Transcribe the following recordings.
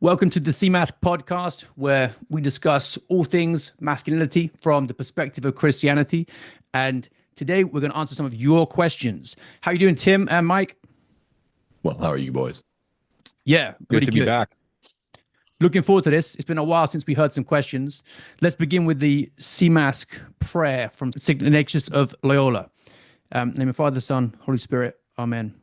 Welcome to the CMASC podcast, where we discuss all things masculinity from the perspective of Christianity. And today we're going to answer some of your questions. How are you doing, Tim and Mike? Well, how are you boys? Yeah, Good really to be good. back. Looking forward to this. It's been a while since we heard some questions. Let's begin with the CMASC prayer from St. Ignatius of Loyola. Name of Father, Son, Holy Spirit. Amen.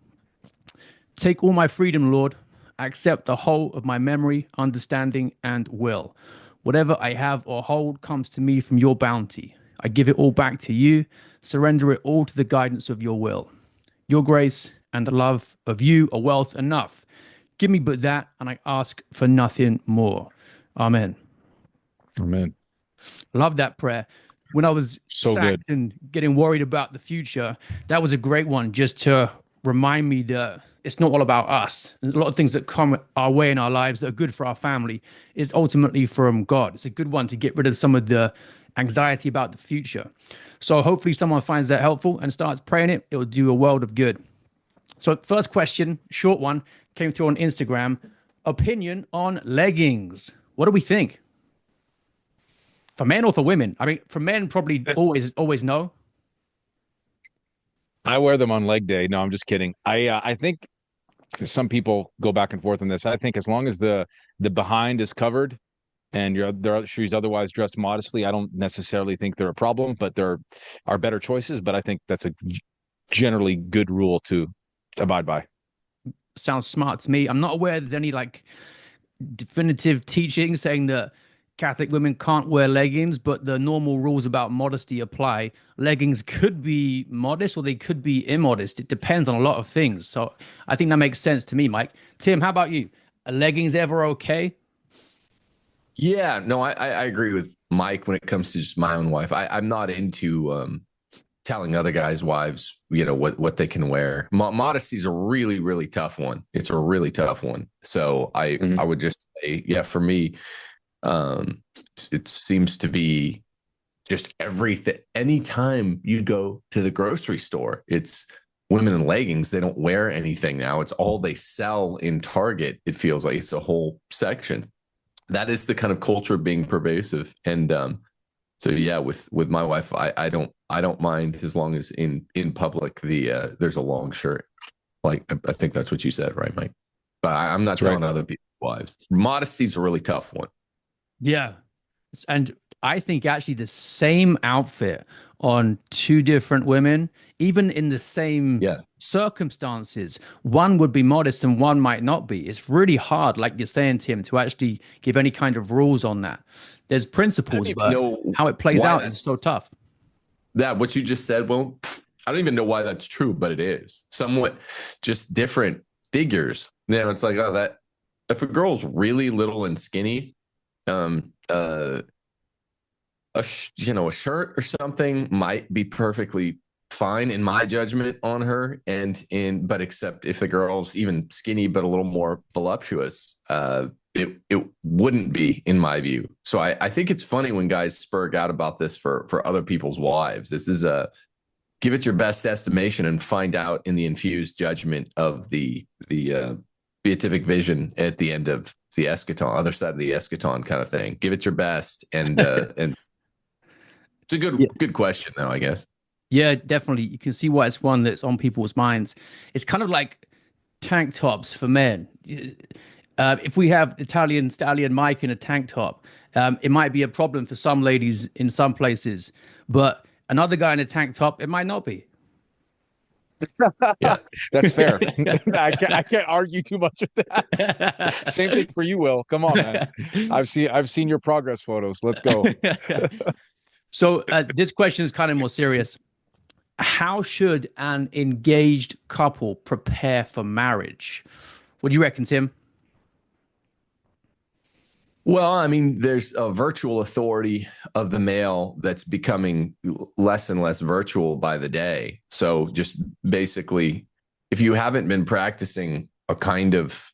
Take all my freedom, Lord. Accept the whole of my memory, understanding, and will. Whatever I have or hold comes to me from your bounty. I give it all back to you. Surrender it all to the guidance of your will. Your grace and the love of you are wealth enough. Give me but that, and I ask for nothing more. Amen. Amen. Love that prayer. When I was So sacked good. and getting worried about the future, that was a great one just to remind me that it's not all about us. A lot of things that come our way in our lives that are good for our family is ultimately from God. It's a good one to get rid of some of the anxiety about the future. So hopefully someone finds that helpful and starts praying it. It will do a world of good. So first question, short one, came through on Instagram. Opinion on leggings. What do we think? For men or for women? I mean, for men, probably always no. I wear them on leg day. No, I'm just kidding. I think some people go back and forth on this. I think as long as the behind is covered and she's otherwise dressed modestly, I don't necessarily think they're a problem, but there are better choices. But I think that's a generally good rule to abide by. Sounds smart to me. I'm not aware there's any like definitive teaching saying that Catholic women can't wear leggings, but the normal rules about modesty apply. Leggings could be modest or they could be immodest. It depends on a lot of things. So I think that makes sense to me, Mike. Tim, how about you? Are leggings ever okay? Yeah, no, I agree with Mike when it comes to just my own wife. I'm not into telling other guys' wives, what they can wear. Modesty is a really, really tough one. It's a really tough one. So I would just say, yeah, for me, it seems to be just everything. Anytime you go to the grocery store, it's women in leggings. They don't wear anything now. It's all they sell in Target. It feels like it's a whole section. That is the kind of culture being pervasive. And so yeah, with my wife, I don't mind as long as in public there's a long shirt. Like I think that's what you said, right, Mike? But I'm not telling other people's wives. Modesty is a really tough one. Yeah. And I think actually the same outfit on two different women, even in the same circumstances, one would be modest and one might not be. It's really hard, like you're saying, Tim, to actually give any kind of rules on that. There's principles, but how it plays out is so tough. What you just said, well, I don't even know why that's true, but it is somewhat just different figures. It's like, that if a girl's really little and skinny, a shirt or something might be perfectly fine in my judgment on her, but except if the girl's even skinny but a little more voluptuous, it wouldn't be in my view. So I think it's funny when guys spurg out about this for other people's wives. This is give it your best estimation and find out in the infused judgment of the beatific vision at the end of the eschaton, other side of the eschaton kind of thing. Give it your best, and it's a good question, though, I guess. Yeah, definitely. You can see why it's one that's on people's minds. It's kind of like tank tops for men. If we have Italian stallion Mike in a tank top, it might be a problem for some ladies in some places, but another guy in a tank top, it might not be. Yeah, that's fair. I can't argue too much with that. Same thing for you, Will. Come on, man. I've seen your progress photos. Let's go. So this question is kind of more serious. How should an engaged couple prepare for marriage? What do you reckon, Tim? Well, I mean, there's a virtual authority of the male that's becoming less and less virtual by the day. So just basically, if you haven't been practicing a kind of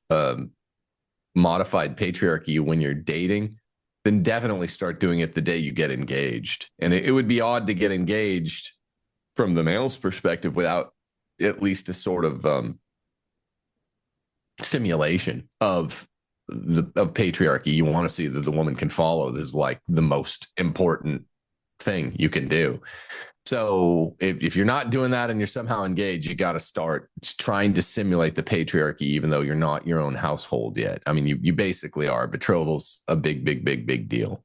modified patriarchy when you're dating, then definitely start doing it the day you get engaged. And it would be odd to get engaged from the male's perspective without at least a sort of simulation of of patriarchy. You want to see that the woman can follow. This is like the most important thing you can do. So if you're not doing that and you're somehow engaged, you got to start trying to simulate the patriarchy, even though you're not your own household yet. I mean, you basically are. Betrothal's a big deal.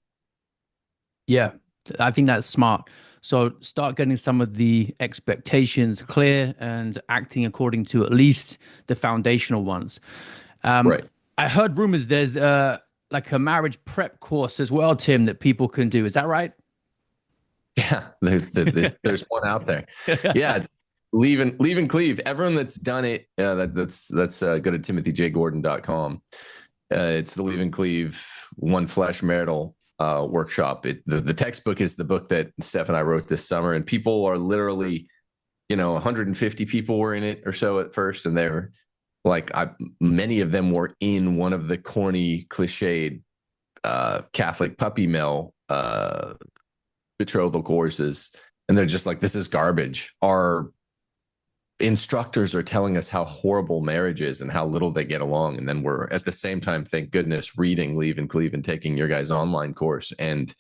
Yeah, I think that's smart. So start getting some of the expectations clear and acting according to at least the foundational ones. Right. I heard rumors there's like a marriage prep course as well, Tim, that people can do. Is that right? Yeah, there's one out there. Yeah, it's leave and cleave. Everyone that's done it, that's go to timothyjgordon.com. It's the Leave and Cleave One Flesh Marital workshop. The textbook is the book that Steph and I wrote this summer, and people are literally, 150 people were in it or so at first, and they were like, many of them were in one of the corny, cliched Catholic puppy mill betrothal courses, and they're just like, this is garbage. Our instructors are telling us how horrible marriage is and how little they get along, and then we're at the same time, thank goodness, reading Leave and Cleave and taking your guys' online course, and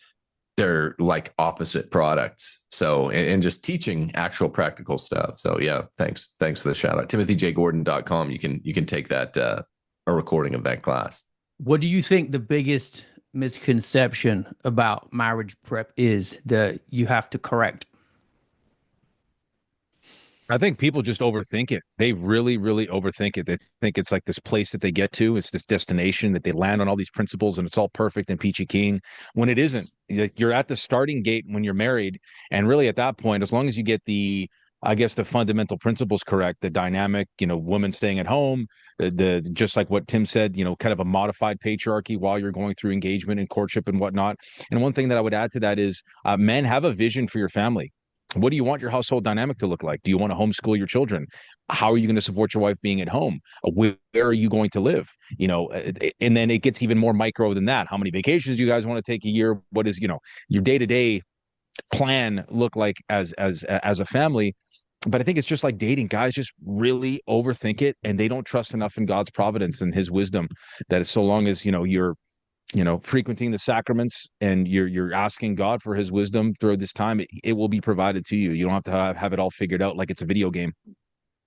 they're like opposite products. So and just teaching actual practical stuff. So yeah, thanks for the shout out. timothyjgordon.com. You can take that a recording of that class. What do you think the biggest misconception about marriage prep is that you have to correct? I think people just overthink it. They really, really overthink it. They think it's like this place that they get to. It's this destination that they land on all these principles and it's all perfect and peachy keen, when it isn't. You're at the starting gate when you're married. And really at that point, as long as you get the fundamental principles correct, the dynamic, woman staying at home, the just like what Tim said, kind of a modified patriarchy while you're going through engagement and courtship and whatnot. And one thing that I would add to that is men, have a vision for your family. What do you want your household dynamic to look like? Do you want to homeschool your children? How are you going to support your wife being at home? Where are you going to live? And then it gets even more micro than that. How many vacations do you guys want to take a year? What is, your day-to-day plan look like as a family? But I think it's just like dating. Guys just really overthink it, and they don't trust enough in God's providence and his wisdom, that so long as, you're frequenting the sacraments and you're asking God for his wisdom through this time, it will be provided to you. You don't have to have it all figured out like it's a video game.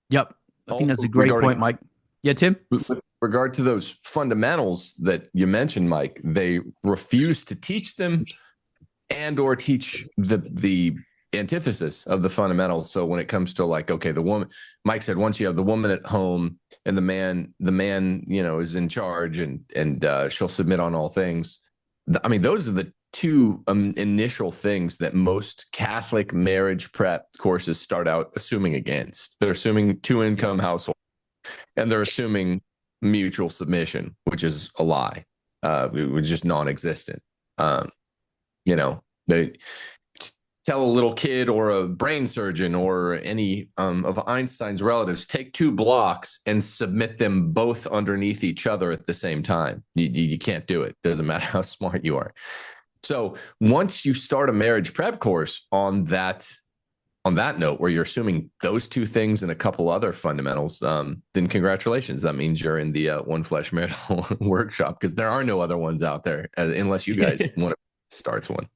Yep. I think that's a great point, Mike. Yeah, Tim? With regard to those fundamentals that you mentioned, Mike, they refuse to teach them and or teach the antithesis of the fundamentals. So when it comes to like, okay, the woman, Mike said, once you have the woman at home and the man, is in charge and she'll submit on all things. I mean, those are the two initial things that most Catholic marriage prep courses start out assuming against. They're assuming 2-income household, and they're assuming mutual submission, which is a lie, which is just non-existent. They tell a little kid or a brain surgeon or any of Einstein's relatives, take 2 blocks and submit them both underneath each other at the same time. You can't do it. Doesn't matter how smart you are. So once you start a marriage prep course on that note, where you're assuming those 2 things and a couple other fundamentals, then congratulations. That means you're in the One Flesh Marital workshop, because there are no other ones out there unless you guys want to start one.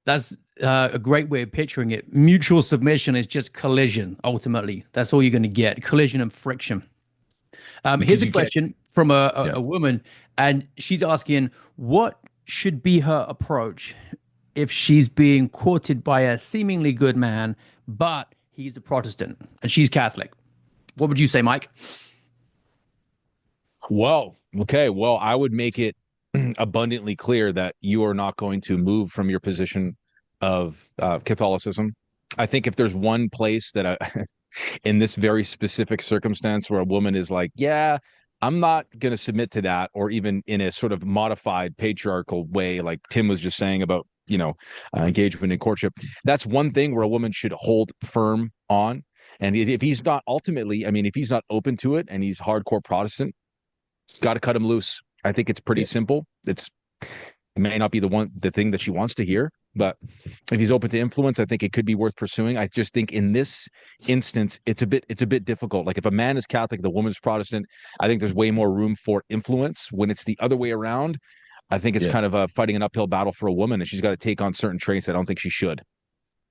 That's a great way of picturing it. Mutual submission is just collision, ultimately. That's all you're going to get, collision and friction. Here's a question from a woman, and she's asking, what should be her approach if she's being courted by a seemingly good man, but he's a Protestant and she's Catholic? What would you say, Mike? Well, okay. Well, I would make it abundantly clear that you are not going to move from your position of Catholicism. I think if there's one place that in this very specific circumstance where a woman is like, yeah, I'm not going to submit to that, or even in a sort of modified patriarchal way, like Tim was just saying about, engagement and courtship, that's one thing where a woman should hold firm on. And if he's not if he's not open to it and he's hardcore Protestant, got to cut him loose. I think it's pretty simple. It may not be the thing that she wants to hear, But if he's open to influence, I think it could be worth pursuing. I just think in this instance, it's a bit difficult. Like if a man is Catholic, the woman's Protestant, I think there's way more room for influence. When it's the other way around, I think it's kind of fighting an uphill battle for a woman, and she's got to take on certain traits I don't think she should.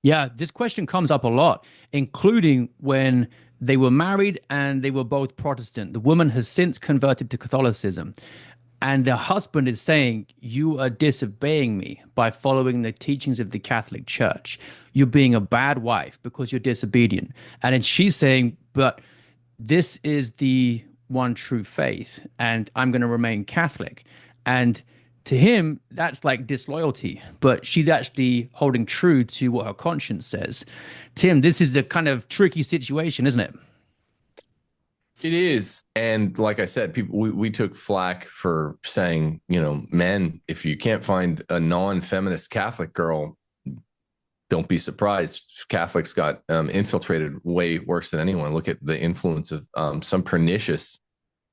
Yeah, this question comes up a lot, including when they were married and they were both Protestant. The woman has since converted to Catholicism. And the husband is saying, you are disobeying me by following the teachings of the Catholic Church. You're being a bad wife because you're disobedient. And then she's saying, but this is the one true faith, and I'm going to remain Catholic. And to him, that's like disloyalty, but she's actually holding true to what her conscience says. Tim, this is a kind of tricky situation, isn't it? It is. And like I said, we took flack for saying, men, if you can't find a non-feminist Catholic girl, don't be surprised. Catholics got infiltrated way worse than anyone. Look at the influence of some pernicious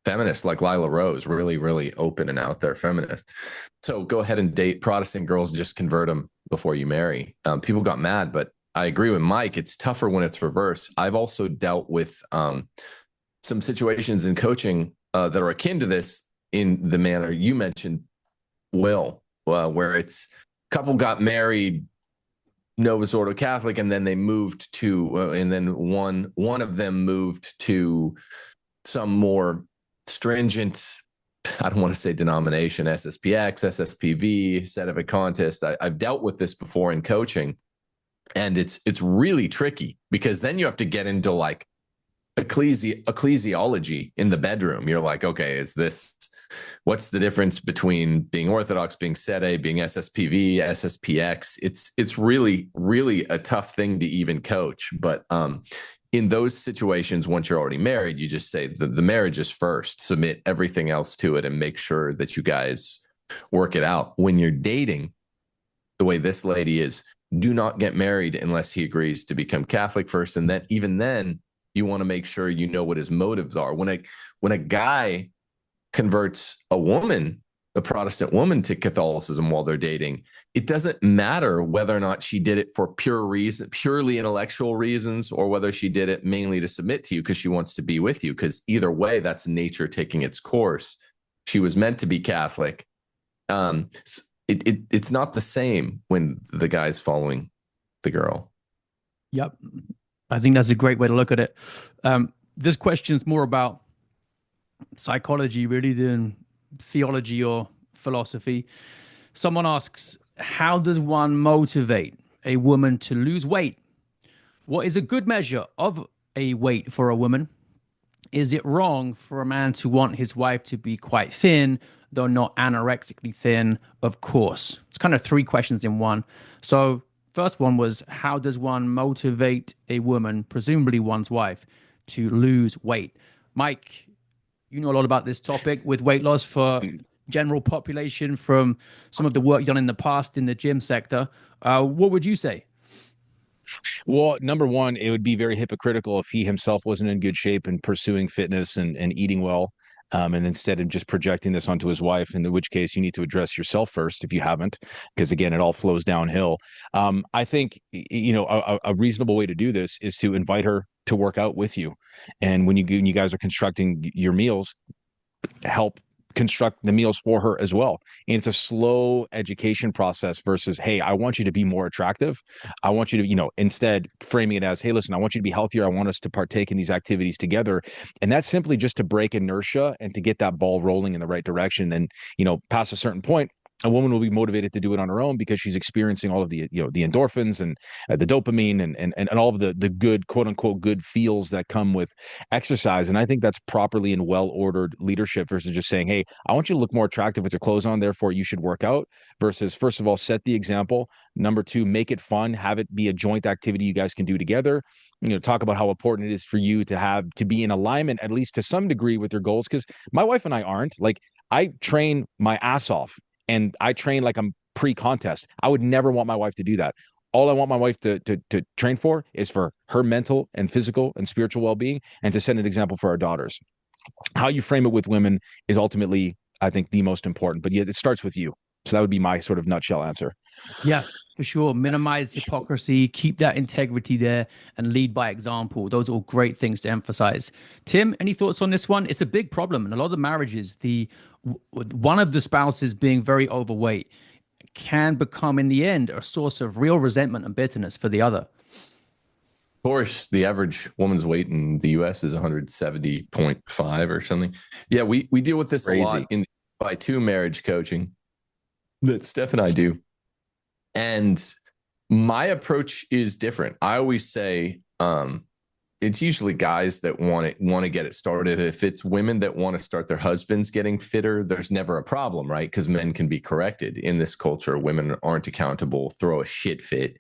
feminists like Lila Rose, really, really open and out there feminist. So go ahead and date Protestant girls, just convert them before you marry. People got mad, but I agree with Mike. It's tougher when it's reverse. I've also dealt with some situations in coaching that are akin to this in the manner you mentioned, Will, where it's couple got married, Novus Ordo Catholic, and then they moved to, and then one of them moved to some more stringent, I don't want to say denomination, SSPX, SSPV, Sedevacant contest. I've dealt with this before in coaching, and it's really tricky because then you have to get into like ecclesiology in the bedroom. You're like, okay, what's the difference between being Orthodox, being Sede, being SSPV, SSPX? It's really, really a tough thing to even coach. But in those situations, once you're already married, you just say the marriage is first, submit everything else to it, and make sure that you guys work it out. When you're dating, the way this lady is, do not get married unless he agrees to become Catholic first. And then even then, you want to make sure you know what his motives are. When a guy converts a Protestant woman to Catholicism while they're dating, it doesn't matter whether or not she did it for purely intellectual reasons, or whether she did it mainly to submit to you because she wants to be with you. Because either way, that's nature taking its course. She was meant to be Catholic. It's not the same when the guy's following the girl. Yep. I think that's a great way to look at it. This question is more about psychology really than theology or philosophy. Someone asks, how does one motivate a woman to lose weight? What is a good measure of a weight for a woman? Is it wrong for a man to want his wife to be quite thin, though not anorexically thin? Of course. It's kind of three questions in one. So first one was, how does one motivate a woman, presumably one's wife, to lose weight? Mike, you know a lot about this topic with weight loss for general population from some of the work done in the past in the gym sector. What would you say? Well, number one, it would be very hypocritical if he himself wasn't in good shape and pursuing fitness and eating well. And instead of just projecting this onto his wife, in which case you need to address yourself first if you haven't, because again, it all flows downhill. I think, a reasonable way to do this is to invite her to work out with you. And when you guys are constructing your meals, help construct the meals for her as well. And it's a slow education process versus, hey, I want you to be more attractive. I want you to, instead framing it as, hey, listen, I want you to be healthier. I want us to partake in these activities together. And that's simply just to break inertia and to get that ball rolling in the right direction. And, past a certain point, a woman will be motivated to do it on her own because she's experiencing all of the endorphins and the dopamine and all of the good, quote unquote, good feels that come with exercise. And I think that's properly and well ordered leadership versus just saying, hey, I want you to look more attractive with your clothes on, therefore you should work out, versus, first of all, set the example. Number two, make it fun, have it be a joint activity you guys can do together. Talk about how important it is for you to be in alignment, at least to some degree, with your goals. Because my wife and I aren't. Like, I train my ass off and I train like I'm pre-contest. I would never want my wife to do that. All I want my wife to train for is for her mental and physical and spiritual well-being, and to set an example for our daughters. How you frame it with women is ultimately, I think, the most important. But yet it starts with you. So that would be my sort of nutshell answer. Yeah, for sure. Minimize hypocrisy, keep that integrity there, and lead by example. Those are all great things to emphasize. Tim, any thoughts on this one? It's a big problem in a lot of marriages. One of the spouses being very overweight can become, in the end, a source of real resentment and bitterness for the other. Of course, the average woman's weight in the US is 170.5 or something. Yeah, we deal with this Crazy. a lot in the by two marriage coaching that Steph and I do. And my approach is different. I always say it's usually guys that want to get it started. If it's women that want to start their husbands getting fitter, there's never a problem, right? Because men can be corrected. In this culture, women aren't accountable, throw a shit fit,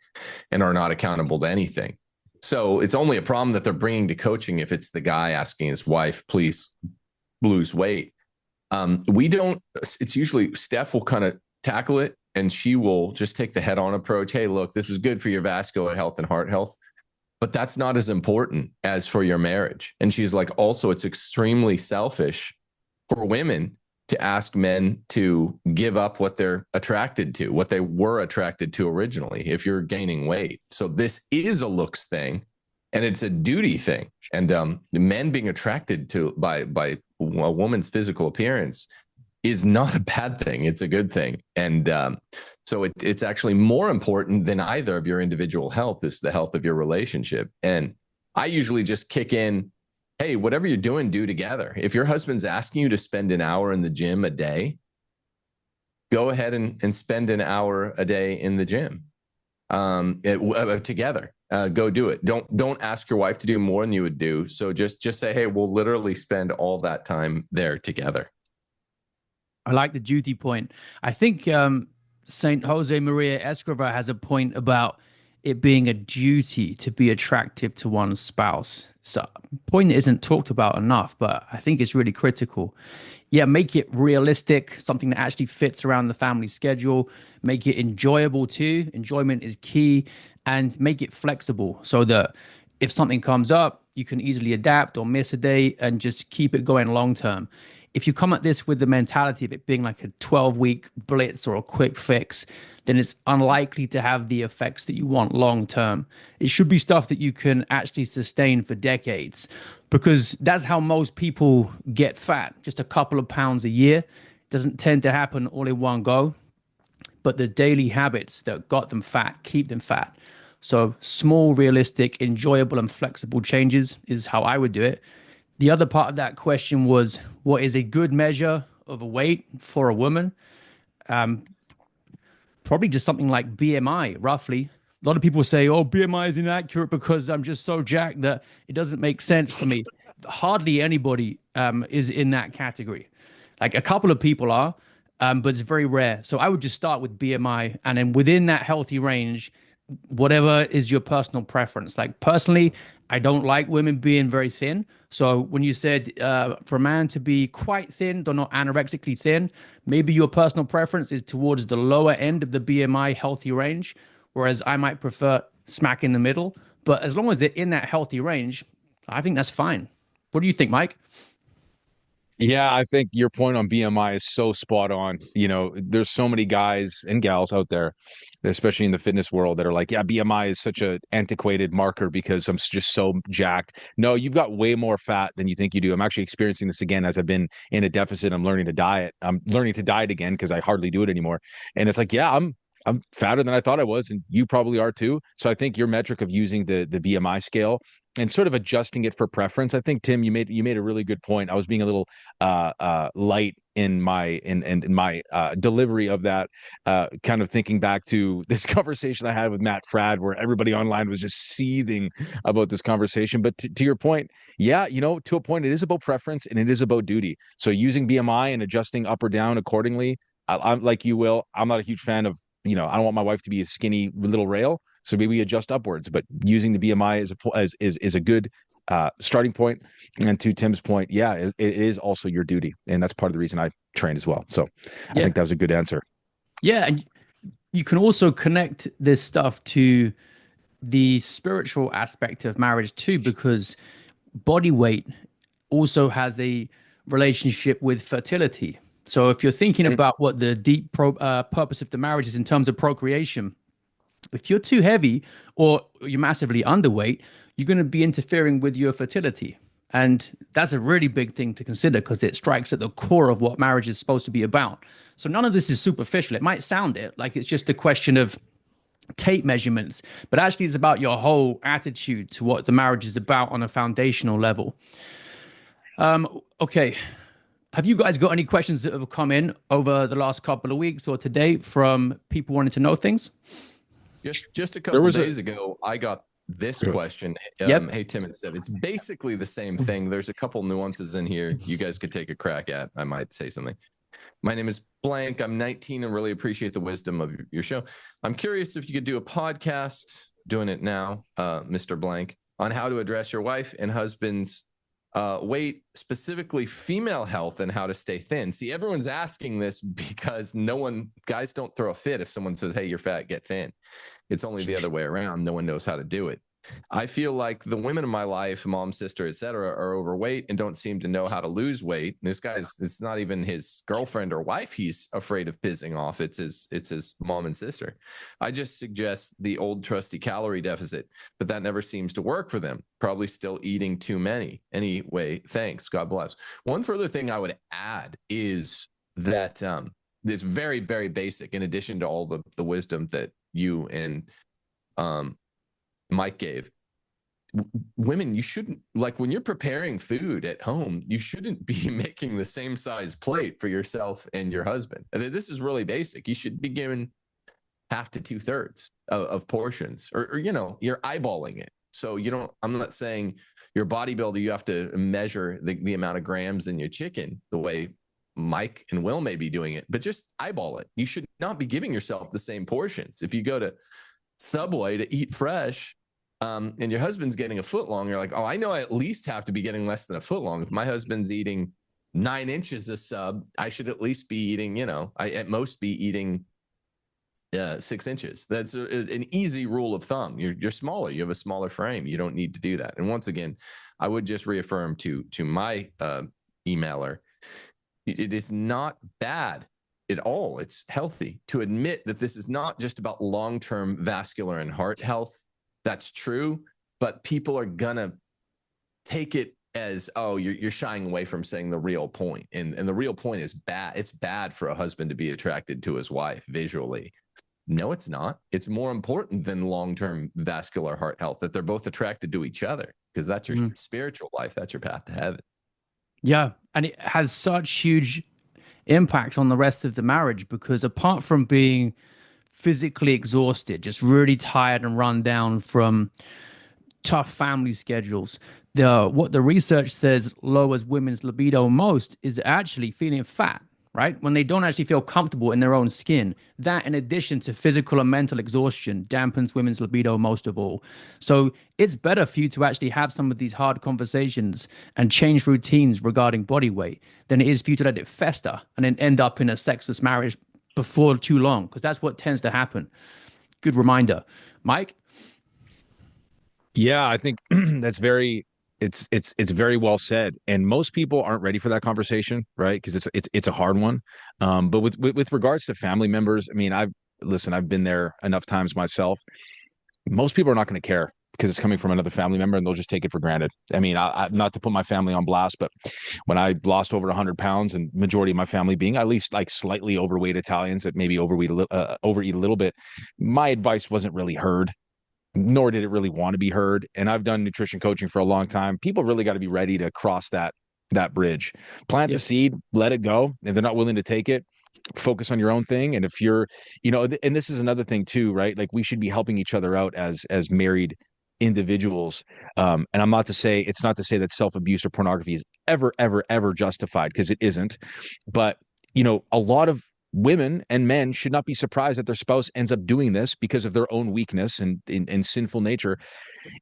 and are not accountable to anything. So it's only a problem that they're bringing to coaching if it's the guy asking his wife, please lose weight. We don't, it's usually Steph will kind of tackle it, and she will just take the head on approach. Hey, look, this is good for your vascular health and heart health, but that's not as important as for your marriage. And she's like, also, it's extremely selfish for women to ask men to give up what they're attracted to, what they were attracted to originally, if you're gaining weight. So this is a looks thing, and it's a duty thing. And men being attracted to by a woman's physical appearance is not a bad thing. It's a good thing. And so it's actually more important than either of your individual health is the health of your relationship. And I usually just kick in, hey, whatever you're doing, do together. If your husband's asking you to spend an hour in the gym a day, go ahead and spend an hour a day in the gym together. Go do it. Don't ask your wife to do more than you would do. So just say, hey, we'll literally spend all that time there together. I like the duty point. I think Saint Jose Maria Escriva has a point about it being a duty to be attractive to one's spouse. So a point that isn't talked about enough, but I think it's really critical. Yeah, make it realistic, something that actually fits around the family schedule. Make it enjoyable too. Enjoyment is key. And make it flexible so that if something comes up, you can easily adapt or miss a day and just keep it going long term. If you come at this with the mentality of it being like a 12-week blitz or a quick fix, then it's unlikely to have the effects that you want long term. It should be stuff that you can actually sustain for decades, because that's how most people get fat, just a couple of pounds a year. It doesn't tend to happen all in one go, but the daily habits that got them fat keep them fat. So small, realistic, enjoyable, and flexible changes is how I would do it. The other part of that question was, what is a good measure of a weight for a woman? Probably just something like BMI, roughly. A lot of people say, oh, BMI is inaccurate because I'm just so jacked that it doesn't make sense for me. Hardly anybody is in that category. Like a couple of people are, but it's very rare. So I would just start with BMI, and then within that healthy range, whatever is your personal preference. Like personally, I don't like women being very thin. So when you said for a man to be quite thin, though not anorexically thin, maybe your personal preference is towards the lower end of the BMI healthy range, whereas I might prefer smack in the middle. But as long as they're in that healthy range, I think that's fine. What do you think, Mike? Yeah, I think your point on BMI is so spot on. You know, there's so many guys and gals out there, especially in the fitness world, that are like, yeah, BMI is such an antiquated marker because I'm just so jacked. No, you've got way more fat than you think you do. I'm actually experiencing this again as I've been in a deficit. I'm learning to diet. I'm learning to diet again because I hardly do it anymore. And it's like, yeah, I'm fatter than I thought I was, and you probably are too. So I think your metric of using the BMI scale and sort of adjusting it for preference. I think, Tim, you made a really good point. I was being a little light in my delivery of that, kind of thinking back to this conversation I had with Matt Fradd, where everybody online was just seething about this conversation. But to your point, yeah, you know, to a point, it is about preference and it is about duty. So using BMI and adjusting up or down accordingly. I'm like you, Will. I'm not a huge fan of, you know, I don't want my wife to be a skinny little rail, so maybe we adjust upwards. But using the BMI is a good starting point. And to Tim's point, yeah, it is also your duty, and that's part of the reason I train as well. So I think that was a good answer. Yeah, and you can also connect this stuff to the spiritual aspect of marriage too, because body weight also has a relationship with fertility. So if you're thinking about what the deep purpose of the marriage is in terms of procreation, if you're too heavy or you're massively underweight, you're going to be interfering with your fertility. And that's a really big thing to consider because it strikes at the core of what marriage is supposed to be about. So none of this is superficial. It might sound it like it's just a question of tape measurements, but actually it's about your whole attitude to what the marriage is about on a foundational level. Okay. Have you guys got any questions that have come in over the last couple of weeks or today from people wanting to know things? Just a couple of days ago, I got this question. Yep. Hey, Tim and Steph, it's basically the same thing. There's a couple nuances in here you guys could take a crack at. I might say something. My name is blank. I'm 19 and really appreciate the wisdom of your show. I'm curious if you could do a podcast, doing it now, Mr. Blank, on how to address your wife and husband's weight, specifically female health and how to stay thin. See, everyone's asking this because guys don't throw a fit if someone says, hey, you're fat, get thin. It's only the other way around. No one knows how to do it. I feel like the women in my life, mom, sister, etc., are overweight and don't seem to know how to lose weight. And it's not even his girlfriend or wife he's afraid of pissing off. It's his mom and sister. I just suggest the old trusty calorie deficit, but that never seems to work for them. Probably still eating too many. Anyway, thanks. God bless. One further thing I would add is that it's very, very basic. In addition to all the wisdom that you and Mike gave, women, you shouldn't, like when you're preparing food at home, you shouldn't be making the same size plate for yourself and your husband. This is really basic. You should be given half to 2/3 of portions, or you're eyeballing it. So I'm not saying you're a bodybuilder, you have to measure the amount of grams in your chicken the way Mike and Will may be doing it, but just eyeball it. You should not be giving yourself the same portions. If you go to Subway to eat fresh, and your husband's getting a foot long, you're like, oh, I know I at least have to be getting less than a foot long. If my husband's eating 9 inches a sub, I should at least be eating, I at most be eating 6 inches. That's an easy rule of thumb. You're smaller. You have a smaller frame. You don't need to do that. And once again, I would just reaffirm to my emailer, it is not bad at all. It's healthy to admit that this is not just about long-term vascular and heart health. That's true, but people are gonna take it as, oh, you're shying away from saying the real point. And the real point is bad. It's bad for a husband to be attracted to his wife visually. No, it's not. It's more important than long-term vascular heart health that they're both attracted to each other, because that's your spiritual life. That's your path to heaven. Yeah. And it has such huge impact on the rest of the marriage, because apart from being physically exhausted, just really tired and run down from tough family schedules, what the research says lowers women's libido most is actually feeling fat, right? When they don't actually feel comfortable in their own skin. That, in addition to physical and mental exhaustion, dampens women's libido most of all. So it's better for you to actually have some of these hard conversations and change routines regarding body weight than it is for you to let it fester and then end up in a sexless marriage before too long, because that's what tends to happen. Good reminder. Mike? Yeah, I think that's it's very well said, and most people aren't ready for that conversation, right? Because it's a hard one. But with regards to family members, I mean, I've been there enough times myself. Most people are not going to care because it's coming from another family member, and they'll just take it for granted. I mean, I not to put my family on blast, but when I lost over 100 pounds, and majority of my family being at least like slightly overweight Italians that maybe overeat a little bit, my advice wasn't really heard, nor did it really want to be heard. And I've done nutrition coaching for a long time. People really got to be ready to cross that bridge. Plant the seed, let it go. If they're not willing to take it, focus on your own thing. And if you're, and this is another thing too, right? Like, we should be helping each other out as married individuals. And it's not to say that self-abuse or pornography is ever justified, because it isn't. But, a lot of women and men should not be surprised that their spouse ends up doing this because of their own weakness and sinful nature,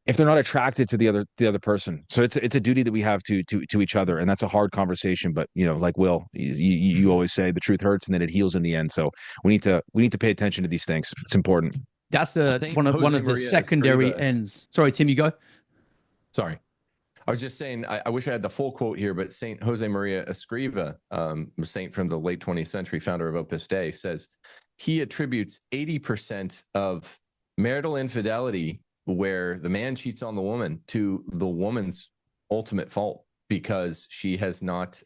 if they're not attracted to the other person. So it's a duty that we have to each other, and that's a hard conversation. But like Will, you always say, the truth hurts and then it heals in the end. So we need to pay attention to these things. It's important. That's one of the secondary ends. Sorry, Tim, you go. Sorry. I was just saying, I wish I had the full quote here, but Saint Jose Maria Escriva, a saint from the late 20th century, founder of Opus Dei, says he attributes 80% of marital infidelity, where the man cheats on the woman, to the woman's ultimate fault, because she has not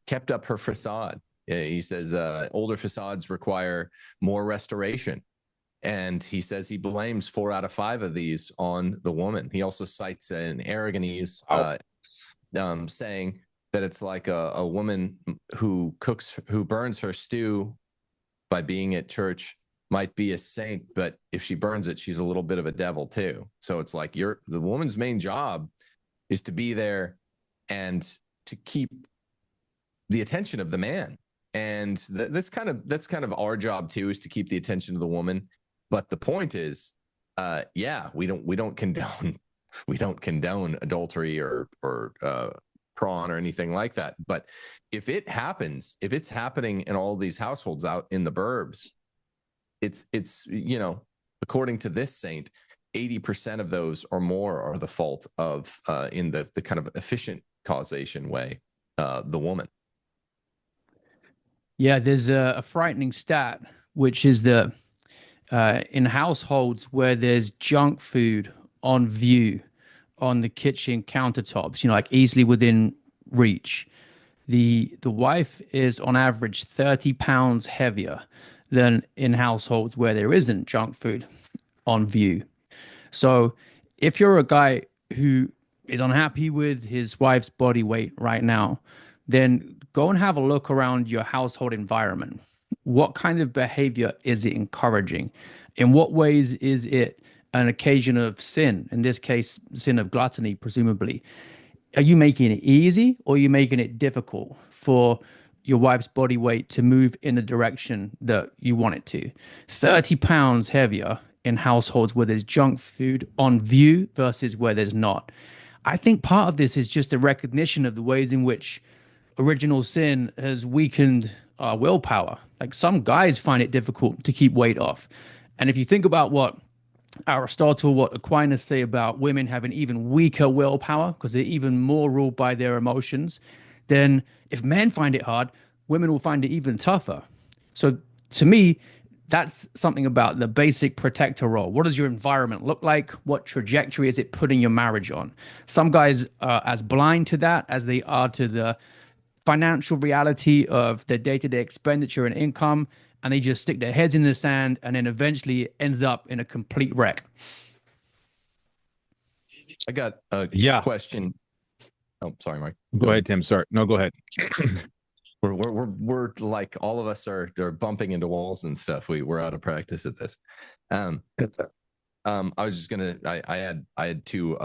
kept up her facade. He says older facades require more restoration. And he says he blames 4 out of 5 of these on the woman. He also cites an Aragonese saying that it's like a woman who burns her stew by being at church might be a saint, but if she burns it, she's a little bit of a devil too. So it's like the woman's main job is to be there and to keep the attention of the man. And that's kind of our job too, is to keep the attention of the woman. But the point is, we don't condone adultery or prawn or anything like that. But if it's happening in all these households out in the burbs, it's according to this saint, 80% of those or more are the fault of in the kind of efficient causation way, the woman. Yeah, there's a frightening stat, which is that in households where there's junk food on view on the kitchen countertops, like easily within reach, the wife is on average 30 pounds heavier than in households where there isn't junk food on view. So if you're a guy who is unhappy with his wife's body weight right now, then go and have a look around your household environment. What kind of behavior is it encouraging? In what ways is it an occasion of sin? In this case, sin of gluttony, presumably. Are you making it easy, or are you making it difficult for your wife's body weight to move in the direction that you want it to? 30 pounds heavier in households where there's junk food on view versus where there's not. I think part of this is just a recognition of the ways in which original sin has weakened our willpower. Like, some guys find it difficult to keep weight off. And if you think about what Aristotle, what Aquinas say about women having even weaker willpower because they're even more ruled by their emotions, then if men find it hard, women will find it even tougher. So to me, that's something about the basic protector role. What does your environment look like? What trajectory is it putting your marriage on? Some guys are as blind to that as they are to the financial reality of their day-to-day expenditure and income, and they just stick their heads in the sand, and then eventually it ends up in a complete wreck. I got a question. Oh, sorry, Mike. Go ahead, Tim. Sorry. No, go ahead. We're like, all of us are bumping into walls and stuff. We're out of practice at this. I was just gonna. I had two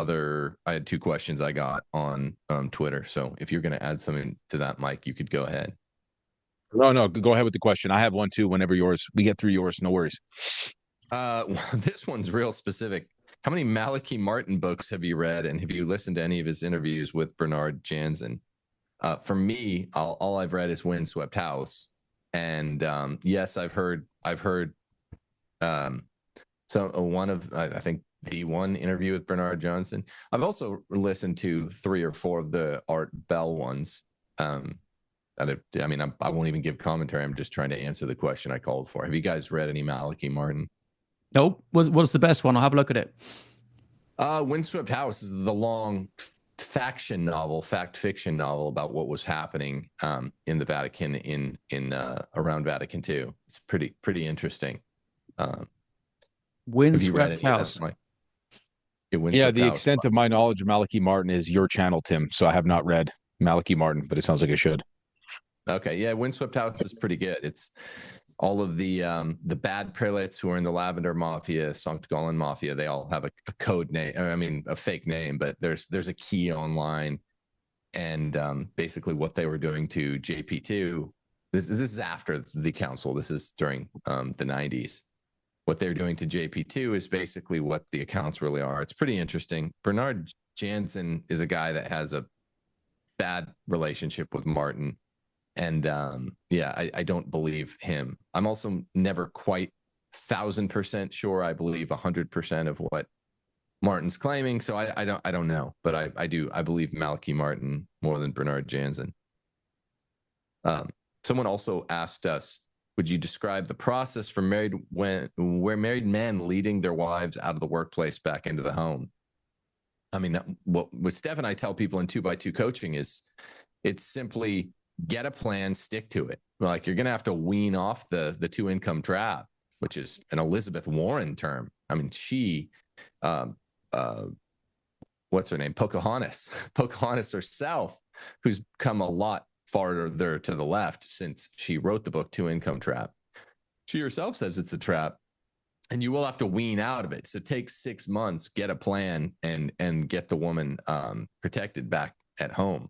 questions I got on Twitter. So if you're gonna add something to that, Mike, you could go ahead. No, go ahead with the question. I have one too. Whenever we get through yours, no worries. This one's real specific. How many Malachi Martin books have you read, and have you listened to any of his interviews with Bernard Jansen? For me, all I've read is Windswept House, and yes, I've heard one of, I think, the one interview with Bernard Johnson. I've also listened to 3 or 4 of the Art Bell ones. I won't even give commentary. I'm just trying to answer the question I called for. Have you guys read any Malachi Martin? Nope. What's the best one? I'll have a look at it. Windswept House is the long fact fiction novel about what was happening in the Vatican in around Vatican II. It's pretty interesting. Windswept House. The extent of my knowledge of Malachi Martin is your channel, Tim. So I have not read Malachi Martin, but it sounds like I should. Okay, yeah, Windswept House is pretty good. It's all of the bad prelates who are in the Lavender Mafia, Sankt Gallen Mafia. They all have a code name. A fake name, but there's a key online, and basically what they were doing to JP2. This is after the council. This is during the 90s. What they're doing to JP2 is basically what the accounts really are. It's pretty interesting. Bernard Jansen is a guy that has a bad relationship with Martin. And I don't believe him. I'm also never quite 1,000% sure I believe 100% of what Martin's claiming. So I don't know, but I believe Malachi Martin more than Bernard Jansen. Someone also asked us, would you describe the process for married men leading their wives out of the workplace back into the home? I mean, what Steph and I tell people in 2x2 coaching is it's simply get a plan, stick to it. Like, you're going to have to wean off the 2-income trap, which is an Elizabeth Warren term. I mean, she, what's her name? Pocahontas herself, who's come a lot farther to the left since she wrote the book 2-Income Trap. She herself says it's a trap, and you will have to wean out of it. So take 6 months, get a plan, and get the woman protected back at home.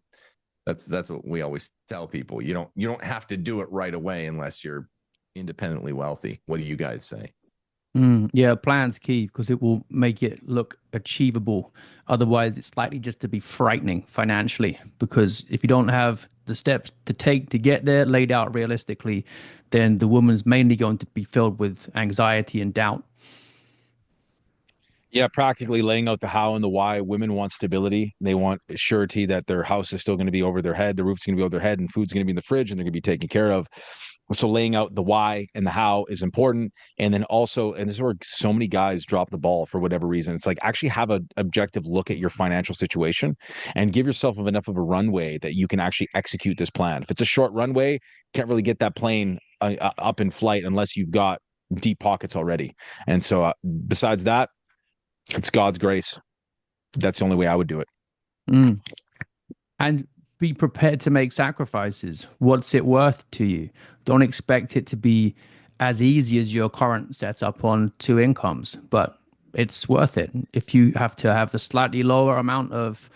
That's what we always tell people. You don't have to do it right away unless you're independently wealthy. What do you guys say? Yeah, plan's key because it will make it look achievable. Otherwise, it's likely just to be frightening financially, because if you don't have the steps to take to get there laid out realistically, then the woman's mainly going to be filled with anxiety and doubt. Yeah, practically laying out the how and the why. Women want stability. They want surety that their house is still going to be over their head, the roof's going to be over their head, and food's going to be in the fridge, and they're going to be taken care of. So laying out the why and the how is important. And then also, and this is where so many guys drop the ball for whatever reason. It's like, actually have an objective look at your financial situation and give yourself enough of a runway that you can actually execute this plan. If it's a short runway, can't really get that plane up in flight unless you've got deep pockets already. And so besides that, it's God's grace. That's the only way I would do it. And be prepared to make sacrifices. What's it worth to you? Don't expect it to be as easy as your current setup on 2 incomes, but it's worth it. If you have to have a slightly lower amount of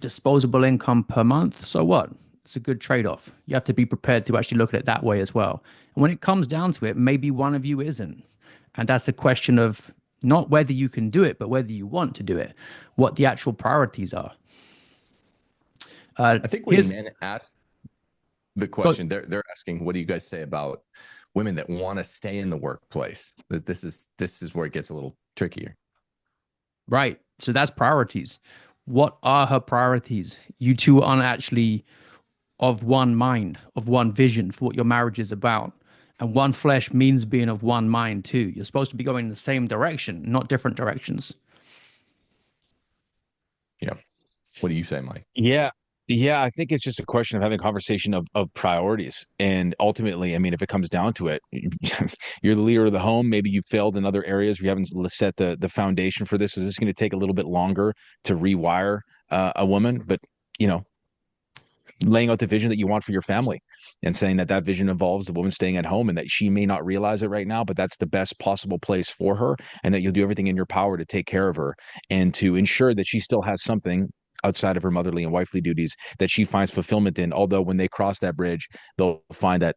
disposable income per month, so what? It's a good trade-off. You have to be prepared to actually look at it that way as well. And when it comes down to it, maybe one of you isn't. And that's a question of not whether you can do it, but whether you want to do it, what the actual priorities are. I think when men ask the question, they're asking, what do you guys say about women that want to stay in the workplace? That this is where it gets a little trickier. Right. So that's priorities. What are her priorities? You two aren't actually of one mind, of one vision for what your marriage is about. And one flesh means being of one mind too. You're supposed to be going in the same direction, not different directions. Yeah. What do you say, Mike? Yeah, I think it's just a question of having a conversation of priorities. And ultimately, I mean, if it comes down to it, you're the leader of the home. Maybe you failed in other areas. We haven't set the foundation for this. So this is going to take a little bit longer to rewire a woman. But, laying out the vision that you want for your family and saying that vision involves the woman staying at home and that she may not realize it right now, but that's the best possible place for her, and that you'll do everything in your power to take care of her and to ensure that she still has something outside of her motherly and wifely duties that she finds fulfillment in. Although when they cross that bridge, they'll find that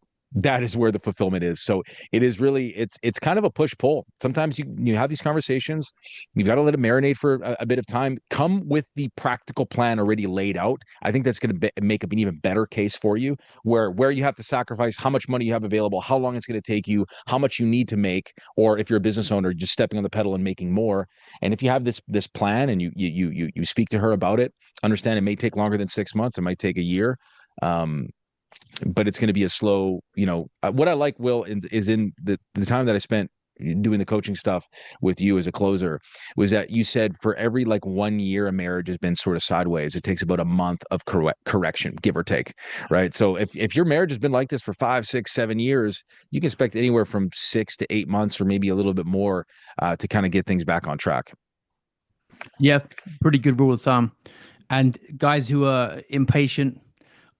is where the fulfillment is. So it is really, it's kind of a push-pull. Sometimes you have these conversations, you've got to let it marinate for a bit of time. Come with the practical plan already laid out. I think that's going to make an even better case for you, where you have to sacrifice, how much money you have available, how long it's going to take you, how much you need to make, or if you're a business owner, just stepping on the pedal and making more. And if you have this plan and you speak to her about it, understand it may take longer than 6 months, it might take a year. But it's going to be a slow, what I like, Will, is in the time that I spent doing the coaching stuff with you as a closer, was that you said for every 1 year a marriage has been sort of sideways, it takes about a month of correction, give or take, right? So if your marriage has been like this for 5, 6, 7 years, you can expect anywhere from 6 to 8 months or maybe a little bit more to kind of get things back on track. Yeah, pretty good rule of thumb. And guys who are impatient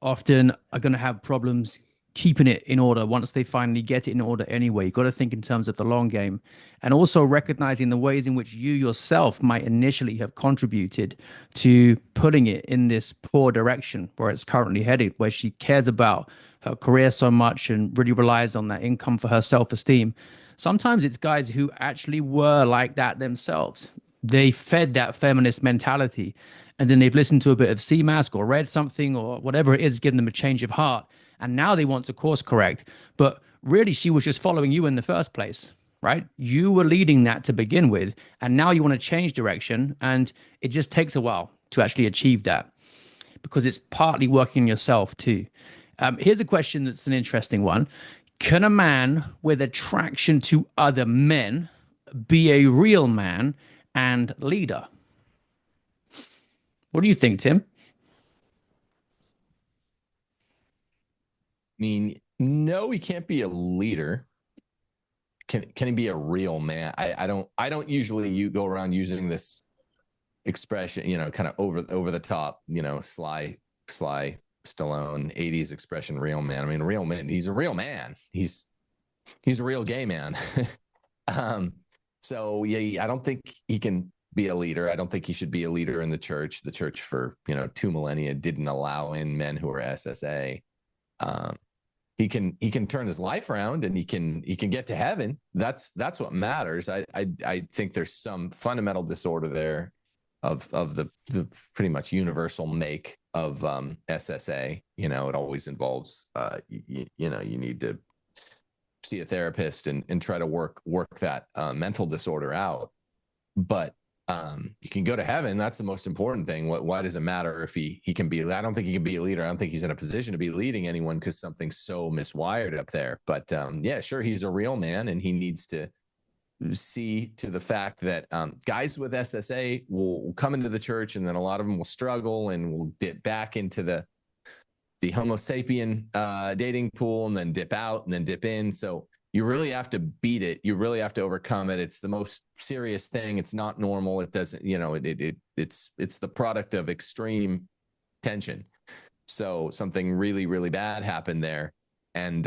often are going to have problems keeping it in order once they finally get it in order anyway. You've got to think in terms of the long game, and also recognizing the ways in which you yourself might initially have contributed to putting it in this poor direction where it's currently headed, where she cares about her career so much and really relies on that income for her self-esteem. Sometimes it's guys who actually were like that themselves. They fed that feminist mentality, and then they've listened to a bit of CMASC or read something or whatever it is, giving them a change of heart. And now they want to course correct. But really, she was just following you in the first place. right? You were leading that to begin with, and now you want to change direction, and it just takes a while to actually achieve that because it's partly working yourself too. Here's a question that's an interesting one. Can a man with attraction to other men be a real man and leader? What do you think, Tim? I mean, no, he can't be a leader. Can he be a real man? I don't usually you go around using this expression, kind of over the top, sly Stallone 80s expression, real man. I mean, real man, he's a real man. He's a real gay man. So yeah, I don't think he can be a leader. I don't think he should be a leader in the church. The church for 2 millennia didn't allow in men who were SSA. He can turn his life around and he can get to heaven. That's what matters. I think there's some fundamental disorder there of the pretty much universal make of SSA. It always involves you need to see a therapist and try to work that mental disorder out. But you can go to heaven. That's the most important thing. Why does it matter if he can be? I don't think he can be a leader. I don't think he's in a position to be leading anyone because something's so miswired up there. But yeah, sure, he's a real man, and he needs to see to the fact that guys with SSA will come into the church, and then a lot of them will struggle and will dip back into the Homo sapien dating pool, and then dip out, and then dip in. So you really have to beat it. You really have to overcome it. It's the most serious thing. It's not normal. It doesn't, it's the product of extreme tension. So something really, really bad happened there. And,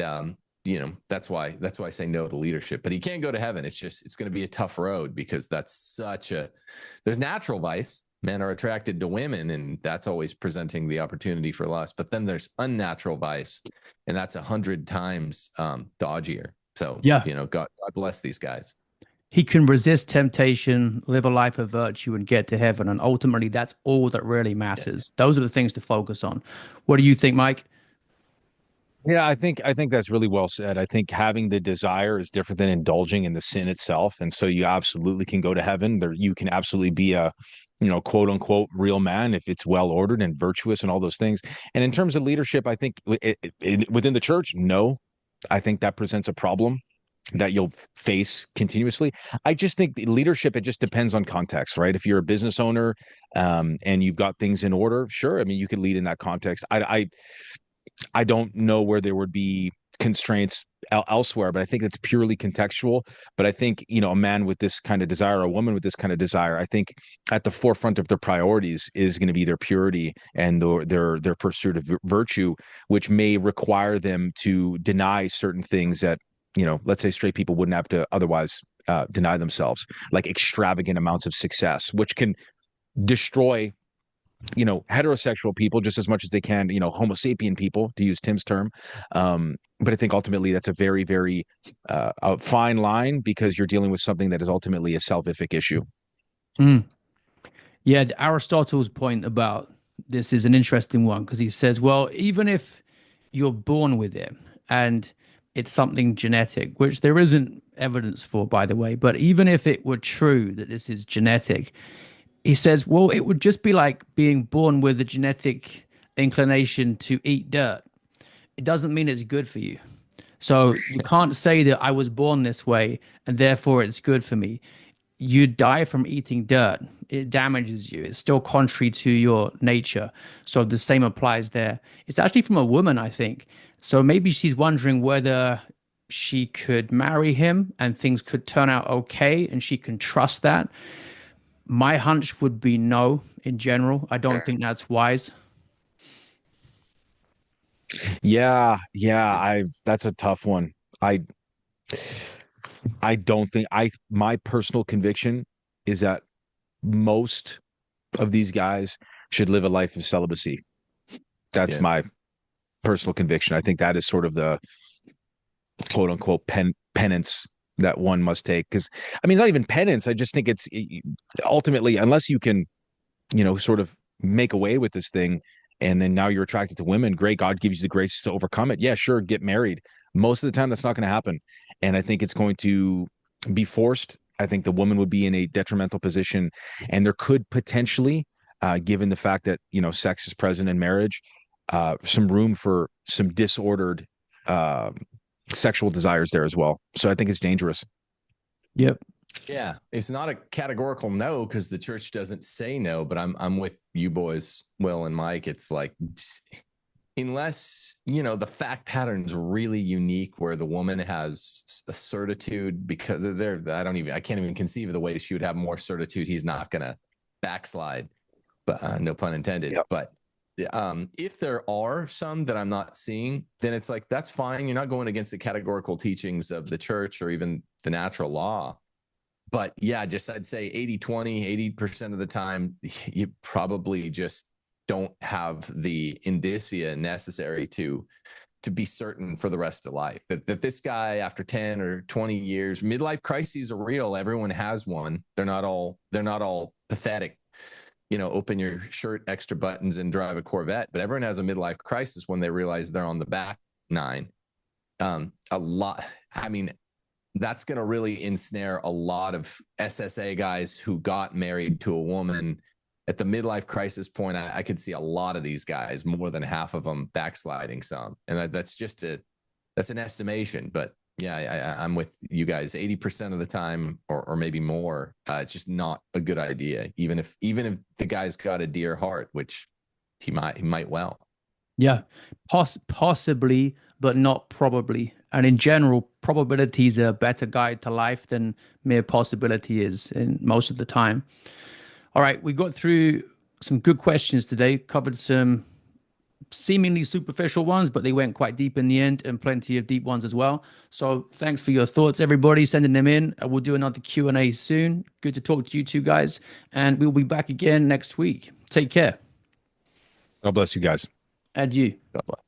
that's why I say no to leadership, but he can't go to heaven. It's going to be a tough road because there's natural vice. Men are attracted to women, and that's always presenting the opportunity for lust. But then there's unnatural vice, and that's 100 times dodgier. So, yeah, God bless these guys. He can resist temptation, live a life of virtue, and get to heaven. And ultimately, that's all that really matters. Yeah. Those are the things to focus on. What do you think, Mike? Yeah, I think that's really well said. I think having the desire is different than indulging in the sin itself. And so you absolutely can go to heaven. You can absolutely be a, quote unquote, real man if it's well ordered and virtuous and all those things. And in terms of leadership, I think within the church, no. I think that presents a problem that you'll face continuously. I just think the leadership, it just depends on context, right? If you're a business owner and you've got things in order, sure. I mean, you could lead in that context. I don't know where there would be constraints elsewhere, but I think it's purely contextual. But I think, a man with this kind of desire, a woman with this kind of desire, I think at the forefront of their priorities is going to be their purity and their pursuit of virtue, which may require them to deny certain things that, let's say straight people wouldn't have to otherwise deny themselves, like extravagant amounts of success, which can destroy heterosexual people just as much as they can, Homo sapien people, to use Tim's term. But I think ultimately that's a very, very a fine line because you're dealing with something that is ultimately a salvific issue. Yeah, Aristotle's point about this is an interesting one because he says, well, even if you're born with it and it's something genetic, which there isn't evidence for, by the way, but even if it were true that this is genetic, he says, well, it would just be like being born with a genetic inclination to eat dirt. It doesn't mean it's good for you. So you can't say that I was born this way and therefore it's good for me. You die from eating dirt. It damages you. It's still contrary to your nature. So the same applies there. It's actually from a woman, I think. So maybe she's wondering whether she could marry him and things could turn out okay and she can trust that. My hunch would be no in general. I don't think that's wise. Yeah. That's a tough one. I don't think my personal conviction is that most of these guys should live a life of celibacy. That's my personal conviction. I think that is sort of the quote unquote penance that one must take. Because I mean, it's not even penance. I just think it's ultimately, unless you can, sort of make away with this thing, and then now you're attracted to women, great, God gives you the grace to overcome it. Yeah, sure, get married. Most of the time, that's not going to happen. And I think it's going to be forced. I think the woman would be in a detrimental position, and there could potentially, given the fact that sex is present in marriage, some room for some disordered uh, sexual desires there as well. So I think it's dangerous. Yep. Yeah, it's not a categorical no because the church doesn't say no, but I'm with you boys, Will and Mike. It's like, unless the fact pattern's really unique where the woman has a certitude because I can't even conceive of the way she would have more certitude. He's not gonna backslide, but no pun intended. Yep. But if there are some that I'm not seeing, then it's like, that's fine. You're not going against the categorical teachings of the church or even the natural law. But yeah, I'd say 80-20, 80% of the time, you probably just don't have the indicia necessary to be certain for the rest of life that this guy, after 10 or 20 years, midlife crises are real. Everyone has one. They're not all pathetic. Open your shirt, extra buttons, and drive a Corvette. But everyone has a midlife crisis when they realize they're on the back nine. A lot. I mean, that's going to really ensnare a lot of SSA guys who got married to a woman at the midlife crisis point. I could see a lot of these guys, more than half of them, backsliding some. And that's an estimation. But yeah, I'm with you guys. 80% of the time, or maybe more, it's just not a good idea. Even if the guy's got a dear heart, which he might well. Yeah, possibly, but not probably. And in general, probability is a better guide to life than mere possibility is in most of the time. All right, we got through some good questions today, covered some seemingly superficial ones, but they went quite deep in the end, and plenty of deep ones as well. So thanks for your thoughts, everybody, sending them in. We'll do another Q&A soon. Good to talk to you two guys, and we'll be back again next week. Take care. God bless you guys. And you. God bless.